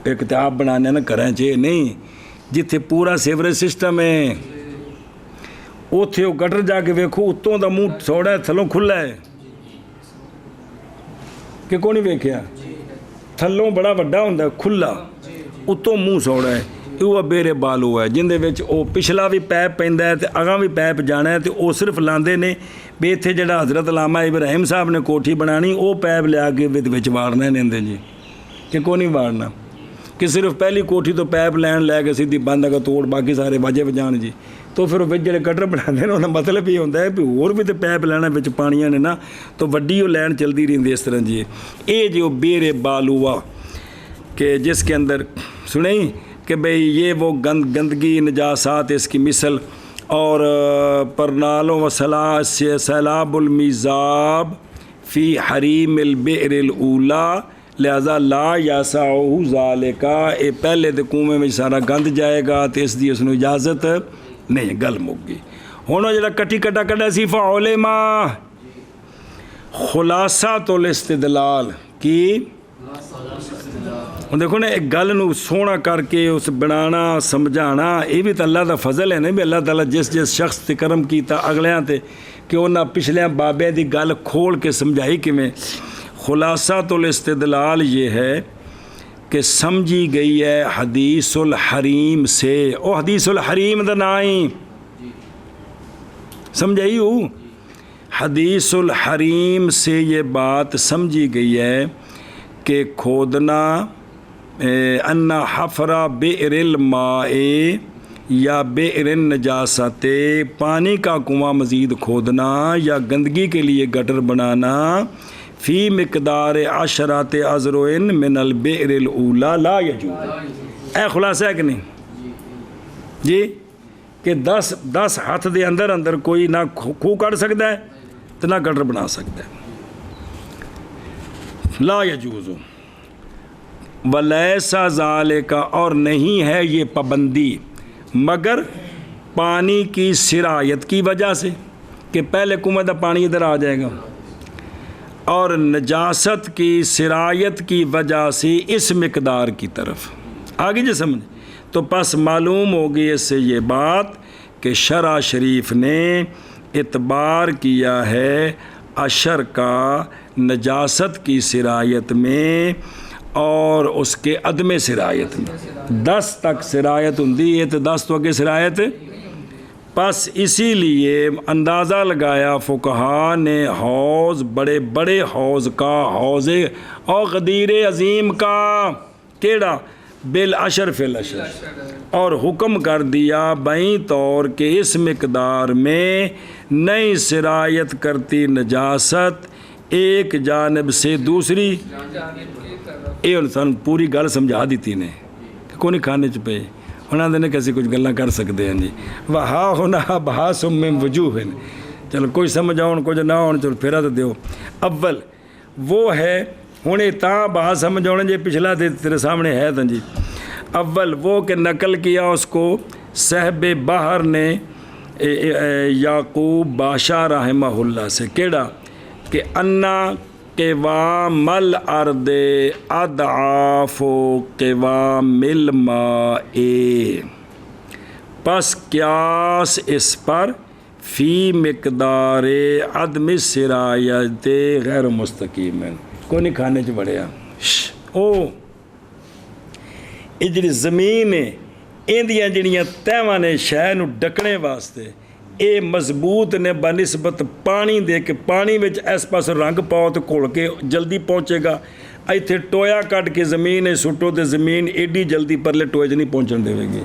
ایک تے آپ بنانے نا کریں چاہیے نہیں، جتھے پورا سیوریج سسٹم ہے اوتھے وہ گٹر جا کے ویکھو اتوں دا منہ سوڑا ہے تھلوں کھلا ہے کہ کون نہیں ویکھیا؟ تھلوں بڑا وڈا ہوندا ہے کھلا، اتوں منہ سوڑا ہے، یہ بیر بالو ہے جن دے وچ او پچھلا بھی پیپ پیندا ہے تے اگاں بھی پیپ جانا ہے تے او صرف لاندے نے بھی اتھے جڑا حضرت علامہ ابراہیم صاحب نے کوٹھی بنانی او پیپ لیا کے وچ وارنا ہے نندے جی کہ کون نہیں وارنا، کہ صرف پہلی کوٹھی تو پیپ لین لے کے سیدھی بند کا توڑ باقی سارے واجے بجان جی، تو پھر وہ جڑے گٹر بنا دے انہاں مطلب یہ ہوتا ہے بھی اور بھی تو پیپ لینا بچ پانیاں نے نا تو وڈی وہ لین چلتی رہتی اس طرح جی۔ یہ جو بیر بالوا کہ جس کے اندر سنیں کہ بھئی یہ وہ گندگی نجاسات اس کی مثل اور پرنالوں و سیلاب المیزاب فی حریم البئر الاولا لہذا لا یاسعہ ذالکا، اے پہلے دے کنویں میں سارا گند جائے گا تو اس دی اس نے اجازت نہیں، گل مک گئی۔ ہوں جڑا کٹی کٹا کٹا سی فعلما خلاصۃ الاستدلال کی، دیکھو نا ایک گل نو سونا کر کے اس بنانا سمجھانا، یہ بھی تو اللہ دا فضل ہے نا بھی اللہ تعالیٰ جس جس شخص تے کرم کیتا اگلیاں تے کہ انہاں پچھلیاں بابے دی گل کھول کے سمجھائی کیویں۔ خلاصۃ الاستدلال یہ ہے کہ سمجھی گئی ہے حدیث الحریم سے، او حدیث الحریم دا نائی سمجھائی ہو، حدیث الحریم سے یہ بات سمجھی گئی ہے کہ کھودنا ان حفر بئر الماء یا بئر نجاست پانی کا کنواں مزید کھودنا یا گندگی کے لیے گٹر بنانا فی مقدار عشرات ازروئن من البئر الاولی لا یجوز. اے خلاصہ ہے کہ نہیں جی کہ 10 ہاتھ دے اندر کوئی نہ کھو کر سکتا ہے تو نہ گٹر بنا سکتا ہے. لا یجوز ولیسا ذالک اور نہیں ہے یہ پابندی مگر پانی کی سرایت کی وجہ سے کہ پہلے کنویں کا پانی ادھر آ جائے گا اور نجاست کی سرایت کی وجہ سے اس مقدار کی طرف آگے جی سمجھ. تو پس معلوم ہوگی اس سے یہ بات کہ شرع شریف نے اعتبار کیا ہے عشر کا نجاست کی سرایت میں اور اس کے عدم سرایت میں. 10 تک سرایت ہوندی ہے تو 10 تو اگے سرایت. پس اسی لیے اندازہ لگایا فقہا نے حوض بڑے حوض کا حوض اور غدیر عظیم کا کیڑا بالعشر فی العشر اور حکم کر دیا بائیں طور کہ اس مقدار میں نئی سرایت کرتی نجاست ایک جانب سے دوسری. یہ انسان پوری گل سمجھا دیتی نے کہ کون کھانے چ پے انہوں نے کسی کچھ گلاں کر سکتے ہیں جی. وہاں ہونا بحاث من وجوہ چلو کوئی سمجھ آؤ کچھ نہ آؤ چلو پھیرا تو دیو. اول وہ ہے ہوں تا بات سمجھ آنے جی پچھلا تیرے سامنے ہے تو جی. اول وہ کہ نقل کیا اس کو صاحب بحر نے یعقوب بادشاہ رحمہ اللہ سے کیڑا کہ انا قوام الارض اضعاف قوام الماء پس قیاس اس پر فی مقدار عدم سرایت غیر مستقیم. کوئی نہیں کھانے چ بڑھیا او یہ جی زمین ہے اندیاں جڑیاں تہواں نے شہر نو ڈکنے واسطے اے مضبوط نے بنسبت پانی دے کے پانی وچ اس پاس رنگ پاؤ تو گھل کے جلدی پہنچے گا. ایتھے ٹویا کٹ کے زمین سٹو تو زمین ایڈی جلدی پرلے ٹوئے چ نہیں پہنچن دے گی.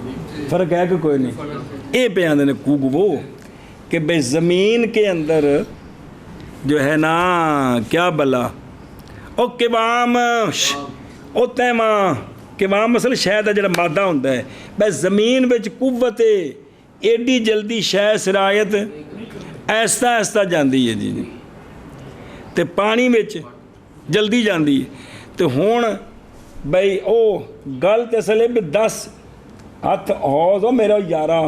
فرق ہے کہ کوئی نہیں. اے پہ آندے نے کوگ وہ کہ بھئی زمین کے اندر جو ہے نا کیا بلا او قوام او تیما قوام مثلا شاید جڑا مادہ ہوتا ہے بھئی زمین وچ قوت ایڈی جلدی شے سرایت ایستا ایستا جاندی ہے جی تے پانی وچ جلدی جاندی ہے. تو ہون بھئی او گل تے اصل ہے بھی 10 ہاتھ حوض ہو میرا یارا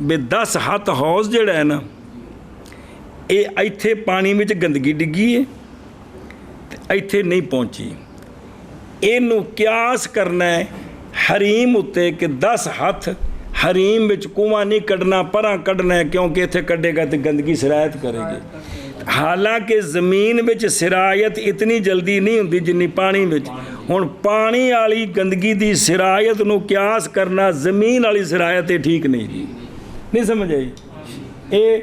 بھی 10 ہاتھ حوض جڑا ہے نا اے ایتھے پانی وچ گندگی ڈگی ہے ایتھے نہیں پہنچی. اینو قیاس کرنا ہے حریم اتے کہ 10 ہاتھ حریم وچ کنواں نہیں کڈنا پراں کڈنا ہے کیونکہ ایتھے کڈے گا تو گندگی سرایت کرے گی. حالانکہ زمین وچ سرایت اتنی جلدی نہیں ہوندی جنی پانی وچ. ہن پانی والی گندگی دی سرایت نو قیاس کرنا زمین والی سرایت ٹھیک نہیں جی. نہیں سمجھ آئی. اے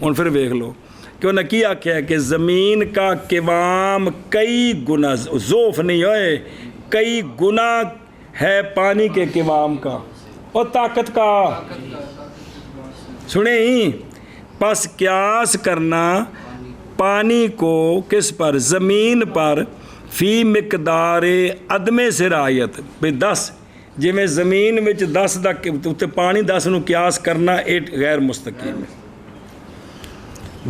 ہن پھر ویکھ لو کہ انہیں کی آکھیا ہے کہ زمین کا قوام کئی گنا ضعف نہیں ہوئے کئی گنا ہے پانی کے قوام کا اور طاقت کا. سنیں ہی پس قیاس کرنا پانی کو کس پر زمین پر فی مقدار عدم سرایت بھئی 10 جی میں زمین میں 10 دا پانی 10 نو قیاس کرنا غیر مستقیم ہے.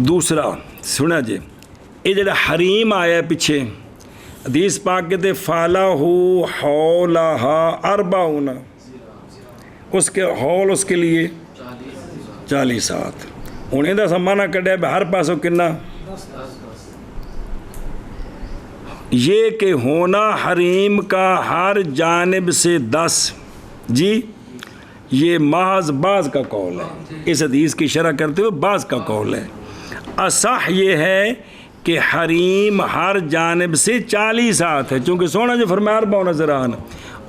دوسرا سنا جی یہ جڑا حریم آیا ہے پیچھے حدیث پاک کہتے فَالَهُ حَوْلَهَا 40 اس کے حول اس کے لیے 40 ہاتھ. ہوں یہ سمانا کڈیا ہر پاسوں کنا یہ کہ ہونا حریم کا ہر جانب سے 10 جی یہ محض بعض کا قول ہے. اس حدیث کی شرح کرتے ہوئے بعض کا قول ہے. اصح یہ ہے کہ حریم ہر جانب سے 40 ہاتھ ہے چونکہ سونا جو فرمایا 40 نظر آنا.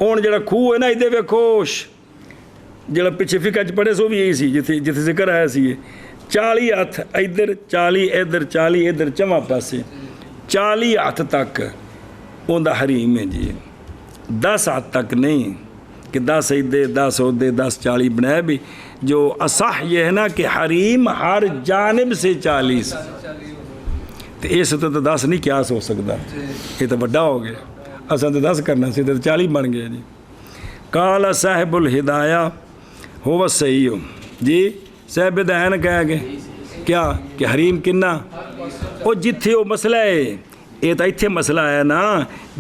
ہوں جڑا خوہ ہے نا ادھے ویکھوش جڑا پیچھے فقہ چ پڑھے سو بھی یہی سی جتھے ذکر آیا سی 40 ہاتھ ادھر 40 ادھر 40 ادھر چواں پاسے 40 ہاتھ تک اوندا حریم ہے جی. 10 ہاتھ تک نہیں کہ 10 سجدے 10 عہدے 10 40 بنائے بھی، جو اصح یہ ہے نا کہ حریم ہر جانب سے 40، تو اس تو 10 نہیں قیاس ہو سکتا، یہ تو بڑا ہو گیا، اصل تو 10 کرنا سی تو 40 بن گیا جی۔ قال صاحب الہدایہ ہو صحیح ہو جی، صاحب ہدایہ کہہ گئے کیا کہ حریم کنا وہ جتھے وہ مسئلہ ہے، یہ تو اتھے مسئلہ ہے نا،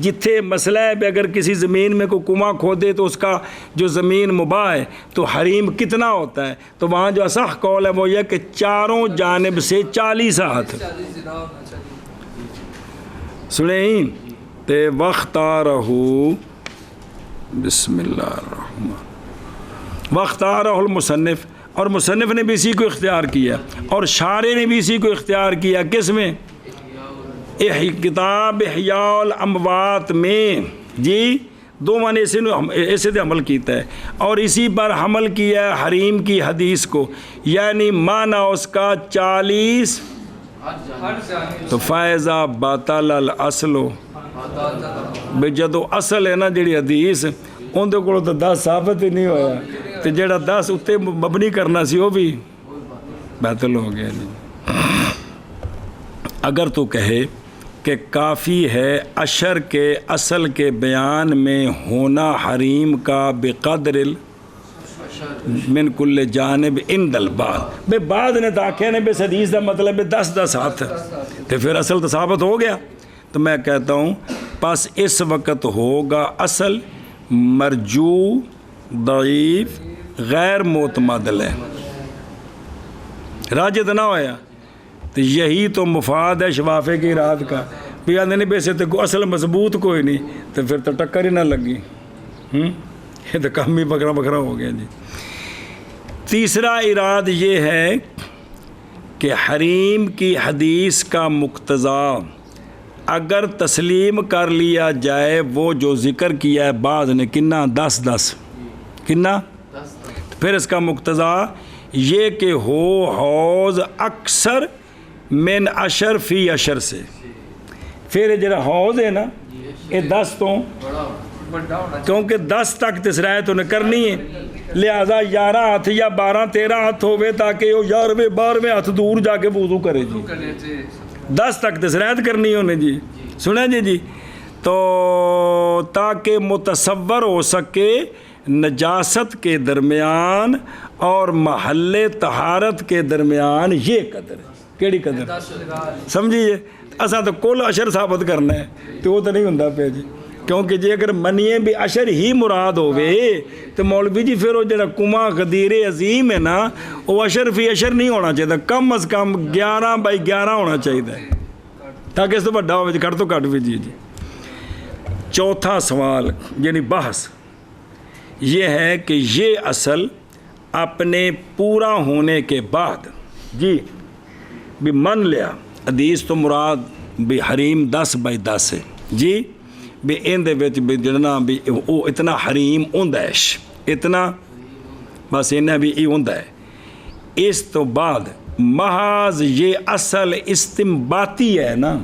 جتھے مسئلہ ہے بھی اگر کسی زمین میں کوئی کنواں کھودے تو اس کا جو زمین مباح ہے تو حریم کتنا ہوتا ہے، تو وہاں جو اصح قول ہے وہ یہ کہ چاروں جانب سے 40 ہاتھ سنیں تے واختارہ بسم اللہ الرحمن واختارہ المصنف، اور مصنف نے بھی اسی کو اختیار کیا اور شارح نے بھی اسی کو اختیار کیا، کس میں؟ کتاب احیاء الاموات میں جی، دو معنی ایسے دے عمل کیتا ہے، اور اسی پر حمل کیا ہے حریم کی حدیث کو، یعنی معنی اس کا 40، تو فائزہ باطل الاصل بے جدو اصل ہے نا جڑی حدیث اندر کو تو 10 ثابت ہی نہیں ہویا، تو جڑا 10 اتنے مبنی کرنا سی وہ بھی باطل ہو گیا جی۔ اگر تو کہے کہ کافی ہے اشر کے اصل کے بیان میں ہونا حریم کا بقدر من کل جانب عند البعض، بے بعد نے تاکہ نے بے حدیث دا مطلب 10 ہاتھ، تو پھر اصل تو ثابت ہو گیا، تو میں کہتا ہوں پس اس وقت ہوگا اصل مرجو ضعیف غیر معتمد ہے، راجد نہ ہویا، تو یہی تو مفاد ہے شفافے کی رات کا، بھی آدھے نہیں بیسے تو اصل مضبوط کوئی نہیں، تو پھر تو ٹکر ہی نہ لگی، یہ تو کم ہی بکرا بکرا ہو گیا جی۔ تیسرا اراد یہ ہے کہ حریم کی حدیث کا مقتضا اگر تسلیم کر لیا جائے، وہ جو ذکر کیا ہے بعض نے کنا 10 کنا، پھر اس کا مقتضا یہ کہ ہو حوض اکثر من اشر فی اشر سے، پھر جڑا حوض ہے نا یہ 10 تو کیونکہ 10 تک تسرائے تو نے کرنی ہے، لہذا 11 ہاتھ یا 12-13 ہاتھ ہوئے تاکہ وہ 11ویں ہاتھ دور جا کے وضو کرے جی، 10 تک تسرائے کرنی ہونے جی، سنیں جی، تو تاکہ متصور ہو سکے نجاست کے درمیان اور محل طہارت کے درمیان یہ قدر ہے، کیڑی قدر سمجھیے، اساں تو کل اشر ثابت کرنا ہے، تو وہ تو نہیں ہوندا پیا جی، کیونکہ جی اگر منیے بھی اشر ہی مراد ہوئے تو مولوی جی پھر وہ جڑا کنواں غدیر عظیم ہے نا وہ اشر فی اشر نہیں ہونا چاہیے، کم از کم 11x11 ہونا چاہیے، تاکہ اس تو بڑا ہوئے کٹ تو کٹ بھی جی۔ چوتھا سوال یعنی بحث یہ ہے کہ یہ اصل اپنے پورا ہونے کے بعد جی بھی من لیا، حدیث تو مراد بھی حریم 10x10 ہے جی، بھی اندے وچ بھی جڑنا بھی او اتنا حریم ہوندا ہے، اتنا بس انہیں بھی ای ہوندا ہے، اس تو بعد محض یہ اصل استنباطی ہے نا،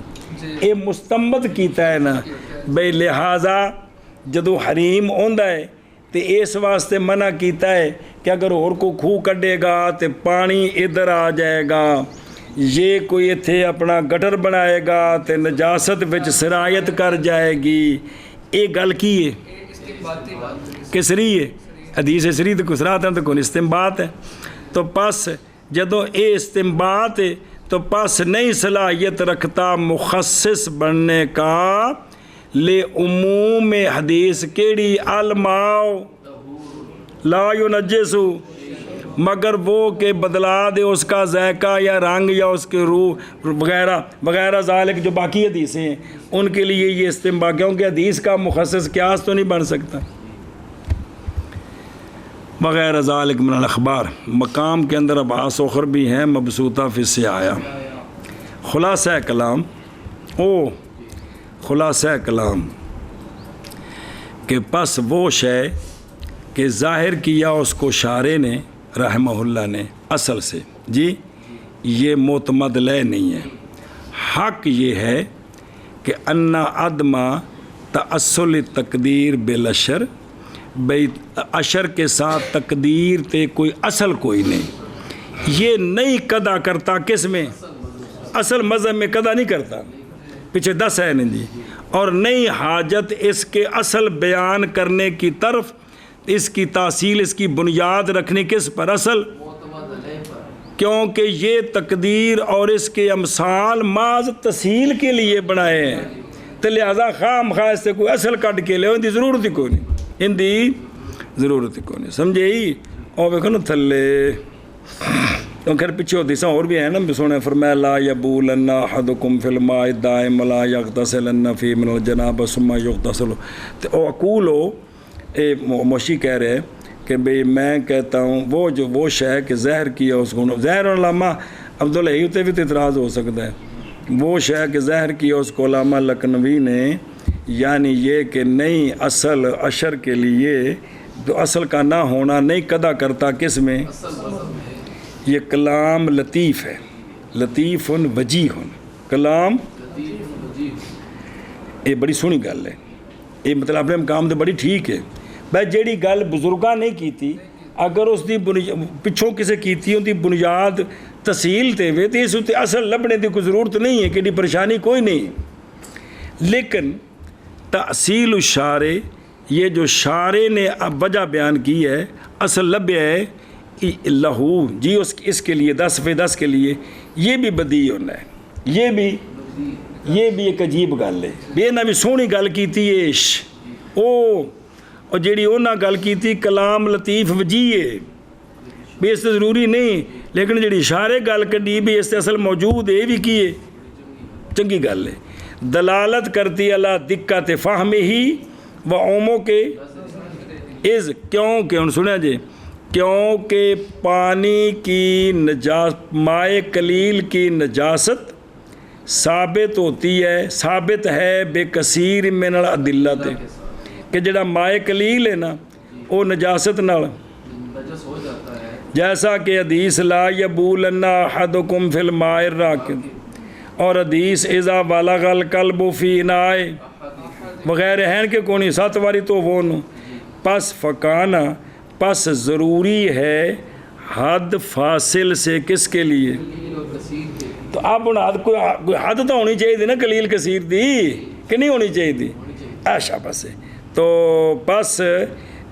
یہ مستنبط کیتا ہے نا، بے لہذا جدو حریم ہوندا ہے تو اس واسطے منع کیتا ہے کہ اگر اور کو کھو کڈے گا تو پانی ادھر آ جائے گا، یہ کوئی اتھے اپنا گٹر بنائے گا تو نجاست وچ سرایت کر جائے گی، یہ گل کی ہے کسری ہے، حدیث سری تو کسرات ہے تو کون استنباط ہے، تو پس جدو اے استنباط ہے تو پس نہیں صلاحیت رکھتا مخصص بننے کا لے عموم حدیث کیڑی الماء لا ینجسو، مگر وہ کہ بدلا دے اس کا ذائقہ یا رنگ یا اس کے روح وغیرہ وغیرہ ذالک، جو باقی حدیثیں ہیں ان کے لیے یہ استنباط، کیونکہ حدیث کا مخصص قیاس تو نہیں بن سکتا، وغیرہ ذالک من الاخبار، مقام کے اندر ابحاث اخر بھی ہیں مبسوطہ فی السیایا۔ خلاصہ کلام خلاصہ کلام کہ پس وہ شے کہ ظاہر کیا اس کو شارح نے رحمہ اللہ نے اصل سے جی، یہ معتمد لے نہیں ہے، حق یہ ہے کہ انا عدم تأصل تقدیر بالاشر بھئی اشر کے ساتھ تقدیر تے کوئی اصل کوئی نہیں، یہ نہیں قدا کرتا کس میں؟ اصل مذہب میں قدا نہیں کرتا، پیچھے 10 ہے نہیں جی، اور نہیں حاجت اس کے اصل بیان کرنے کی طرف، اس کی تاصیل، اس کی بنیاد رکھنے کس پر؟ اصل، کیونکہ یہ تقدیر اور اس کے امثال محض تسہیل کے لیے بنائے ہیں، تو لہذا خام خواہ اس سے کوئی اصل کٹ کے لے، ان دی ضرورت ہی کوئی نہیں، ان دی ضرورت ہی کوئی نہیں، سمجھے ہی؟ اور ویکھو نا تھلے تو خیر پیچھے ہوتی سا اور بھی ہے نا، سونے فرمایا لا یبولن احدکم فی الماء الدائم ولا یغتسلن فی من الجنابہ ثم یغتسل، تو اقول موشی کہہ رہے ہیں کہ بھئی میں کہتا ہوں وہ شے کہ زہر کیا اس کو، زہر علامہ عبدالحی تے بھی اعتراض ہو سکتا ہے، وہ شے کہ زہر کیا اس کو علامہ لکھنوی نے، یعنی یہ کہ نہیں اصل اشر کے لیے تو اصل کا نہ ہونا نہیں قدا کرتا کس میں؟ یہ کلام لطیف ہے، لطیف وجیح، کلام یہ بڑی سونی گل ہے، یہ مطلب اپنے مقام تو بڑی ٹھیک ہے بھائی، جیڑی گل بزرگاں نہیں کیتی اگر اس دی پچھوں کسے کیتی ان دی بنیاد تسہیل تے وے تو اس تے اصل لبنے دی کوئی ضرورت نہیں ہے، کہ پریشانی کوئی نہیں، لیکن تأصیل الشارع، یہ جو شارع نے وجہ بیان کی ہے، اصل لبیا ہے لہو جی اس کے لیے 10/10 کے لیے، یہ بھی بدیع ہونا ہے، یہ بھی ایک عجیب گل ہے، یہ نہ بھی سونی گل کیتی ایش اور جیڑی انہاں گل کیتی کلام لطیف وجیح ہے بھی اس سے ضروری نہیں، لیکن جیڑی اشارے گل کڈی بھی اس سے اصل موجود ہے بھی کی ہے، چنگی گل ہے، دلالت کرتی اللہ دقت فہم ہی و عموں کے از، کیونکہ ان سنیں جی، کیونکہ پانی کی مائع قلیل کی نجاست ثابت ہوتی ہے، ثابت ہے بے کثیر من الادلہ تے، کہ جڑا مائع قلیل ہے نا وہ نجاست نال، جیسا کہ حدیث لا یبولن احدکم فی الماء الراکد، اور حدیث اذا بلغ الکلب فی اناء وغیرہ ہیں کہ کونی 7 واری تو وہ نو، پس فکانا، پس ضروری ہے حد فاصل سے کس کے لیے؟ تو اب کوئی حد تو ہونی چاہیے نا قلیل کثیر دی، کہ نہیں ہونی چاہیے تھی؟ ایشا بس ہے، تو بس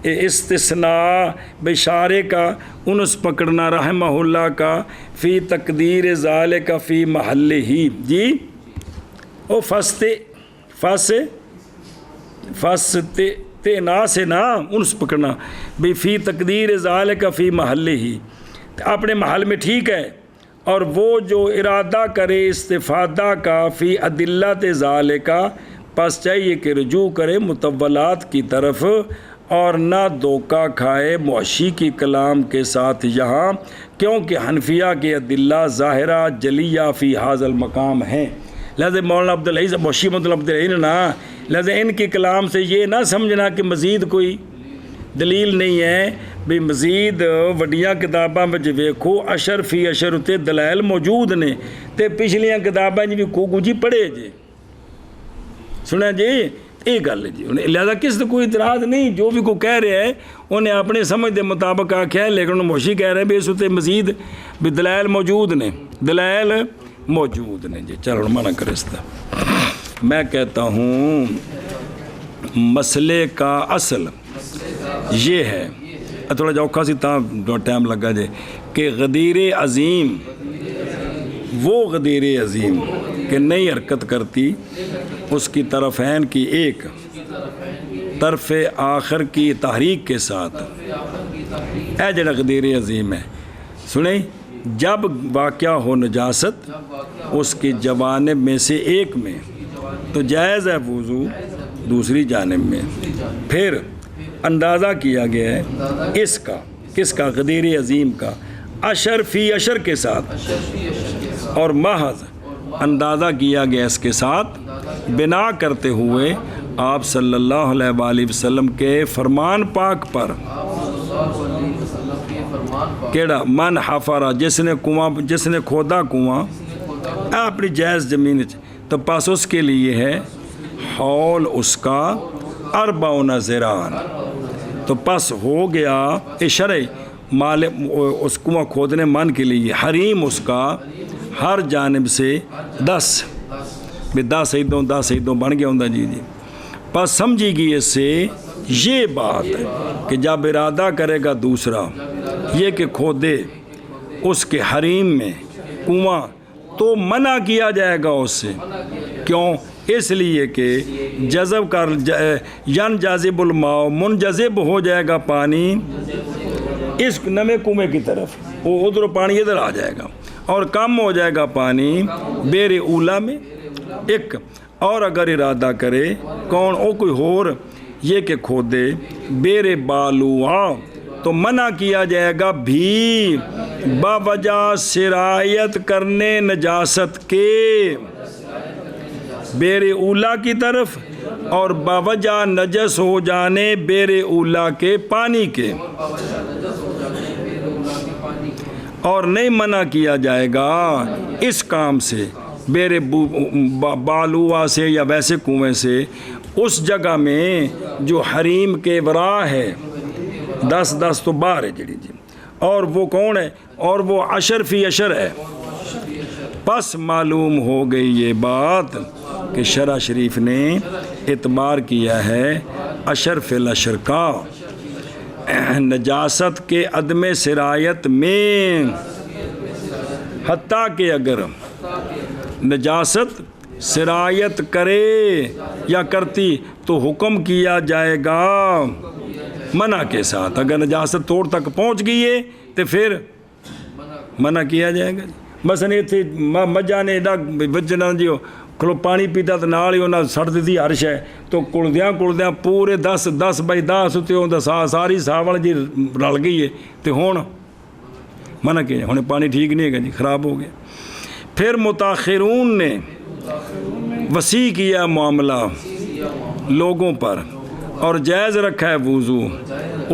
استثناء بشارے کا انس پکڑنا رحمہ اللہ کا فی تقدیر ذالک فی محل ہی جی، او نا سے نا انس پکڑنا بھی فی تقدیر ذالک فی محل ہی، اپنے محل میں ٹھیک ہے، اور وہ جو ارادہ کرے استفادہ کا فی ادلت ذالک، پس چاہیے کہ رجوع کرے متولات کی طرف اور نہ دھوکہ کھائے معاشی کی کلام کے ساتھ یہاں، کیونکہ حنفیہ کے ادلہ ظاہرہ جلیہ فی حاضر المقام ہیں، لہذا مولانا عبدالعزیز معاشی مطلب عبدالعزیز نا، لہذا ان کی کلام سے یہ نہ سمجھنا کہ مزید کوئی دلیل نہیں ہے، بھی مزید وڈیاں کتاباں میں ویکھو اشر فی اشر اتے دلائل موجود نے، تے پچھلیاں کتاباں بھی کو جی پڑھے جی، سنا جی یہ گل ہے جی، لہذا کس کوئی اعتراض نہیں، جو بھی کوئی کہہ رہے ہیں انہیں اپنے سمجھ دے مطابق آکھیا ہے، لیکن انہوں موشی کہہ رہے ہیں بھی اس تے مزید بھی دلائل موجود نے، دلائل موجود نے جی، چلو منع کرے اس طرح۔ میں کہتا ہوں مسئلے کا اصل یہ ہے، تھوڑا جا اوکھا سی تاں ٹائم لگا جائے، کہ غدیر عظیم، وہ غدیر عظیم کہ نئی حرکت کرتی اس کی طرفین کی ایک طرف آخر کی تحریک کے ساتھ، اے جڑا غدیر عظیم ہے سنیں، جب واقع ہو نجاست اس کی جوانب میں سے ایک میں تو جائز ہے وضو، دوسری جانب میں پھر اندازہ کیا گیا ہے اس کا، کس کا؟ غدیر عظیم کا، اشر فی اشر کے ساتھ، اور محض اندازہ کیا گیا اس کے ساتھ بنا کرتے ہوئے آپ صلی اللہ علیہ وآلہ وسلم کے فرمان پاک پر، کیڑا؟ من حفرہ، جس نے کھودا کنواں اپنی جائز زمین، تو پاس اس کے لیے ہے حول اس کا 40 ذراع، تو پس ہو گیا شرع مال اس کنواں کھودنے من کے لیے حریم اس کا ہر جانب سے 10 بھی 10 بن گیا ہوں جی پس سمجھی گی اس سے یہ بات کہ جب ارادہ کرے گا دوسرا یہ کہ کھودے اس کے حریم میں کنواں تو منع کیا جائے گا اس سے کیوں اس لیے کہ جذب کر ینجذب الماء منجذب ہو جائے گا پانی اس نمے کنویں کی طرف وہ ادھر پانی ادھر آ جائے گا اور کم ہو جائے گا پانی بیر اولا میں ایک اور اگر ارادہ کرے کون او کوئی اور یہ کہ کھودے بیر بالوا تو منع کیا جائے گا بھی باوجہ سرایت کرنے نجاست کے بیر اولا کی طرف اور باوجہ نجس ہو جانے بیر اولا کے پانی کے اور نہیں منع کیا جائے گا اس کام سے بیر بالوا سے یا ویسے کنویں سے اس جگہ میں جو حریم کے ورا ہے 10 تو باہر ہے جڑی جی اور وہ کون ہے اور وہ عشر فی عشر ہے پس معلوم ہو گئی یہ بات کہ شرع شریف نے اعتبار کیا ہے عشر فی العشر کا نجاست کے عدم سرایت میں حتیٰ کہ اگر نجاست سرایت کرے یا کرتی تو حکم کیا جائے گا منع کے ساتھ اگر نجاست توڑ تک پہنچ گئی ہے تو پھر منع کیا جائے گا مثلا اتنے مجھا نے ایڈا بجنا جی کھلو پانی پیتا تو نال ہی انہیں سڑ دیتی ہر شے تو کلدیاں پورے 10 بائی 10 اتنے ساری ساول جی رل گئی ہے تو ہوں منع کیا ہوں پانی ٹھیک نہیں ہے جی خراب ہو گیا پھر متاخرون نے وسیع کیا معاملہ لوگوں پر اور جائز رکھا ہے وضو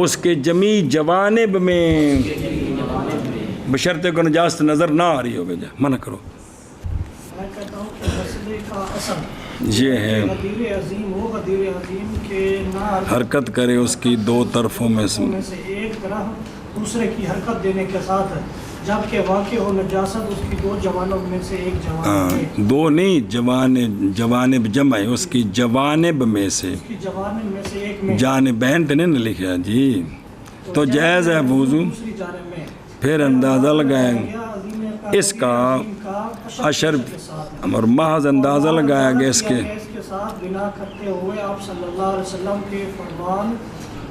اس کے جمیع جوانب میں بشرطے کو نجاست نظر نہ آ رہی ہوگی منع کرو میں کہتا ہوں کہ مسئلے کا اصل یہ ہے غدیر عظیم ہو غدیر عظیم کے نہ حرکت کرے اس کی 2 طرفوں میں سے ایک طرف دوسرے کی حرکت دینے کے ساتھ جبکہ واقع ہو نجاست اس کی 2 جوانب میں سے ایک جوانب 2 نہیں جوانب جمع ہے اس کی جوانب میں سے اس کی جوانب میں سے ایک میں جانبین تو نہیں لکھا جی تو جائز ہے وضو دوسری جانب میں پھر اندازہ لگائیں اس کا عشر اور محض اندازہ لگایا گیا اس کے ساتھ بنا کرتے ہوئے آپ صلی اللہ علیہ وسلم کے فرمان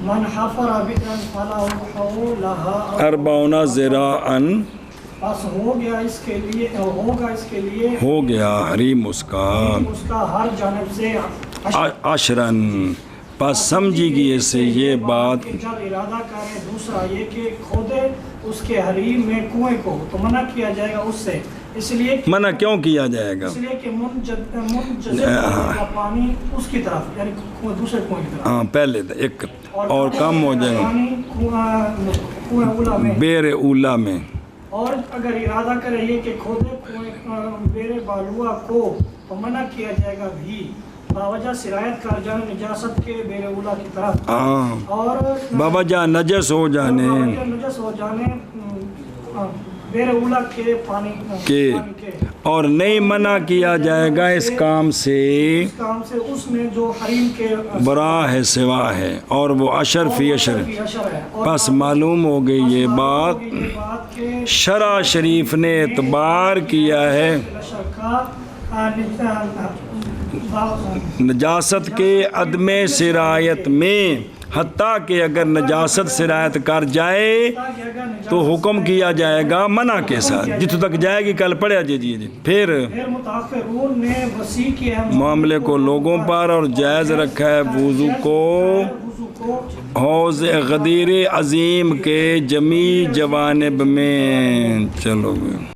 من حفر بئرا فله لها 40 ذراعا بس ہو گیا اس کے لیے ہوگا اس کے لیے ہو گیا حریم اس کا ہر جانب سے عشرن پس سمجھی گی اس سے یہ بات جب ارادہ کرے دوسرا یہ کہ کھودے اس کے حریم میں کنویں کو تو منع کیا جائے گا اس سے اس لیے منع کیوں کیا جائے گا اس لیے کہ منجذب کا پانی اس کی طرف یعنی دوسرے کنویں کی طرف ہاں پہلے ایک اور کم ہو جائے گا کنویں اولا میں بیر اولا میں اور اگر ارادہ کرے یہ کہ کھودے کنویں بیر بالوا کو تو منع کیا جائے گا بھی باوجہ سرایت کر جانے نجاست کے بیر اولا کی طرف اور باوجہ نجس ہو جانے نجس ہو جانے بیر اولا کے پانی کے اور نہیں منع کیا جائے گا اس کام سے اس میں جو حریم کے برا ہے سوا ہے اور وہ عشر فی عشر پس معلوم ہو گئی یہ بات شرع شریف نے اعتبار کیا ہے نجاست کے عدم سرایت میں حتیٰ کہ اگر نجاست سرایت کر جائے تو حکم کیا جائے گا منع کے ساتھ جتوں تک جائے گی کل پڑھا جی پھر معاملے کو لوگوں پر اور جائز رکھا ہے وضو کو حوض غدیر عظیم کے جمیع جوانب میں چلو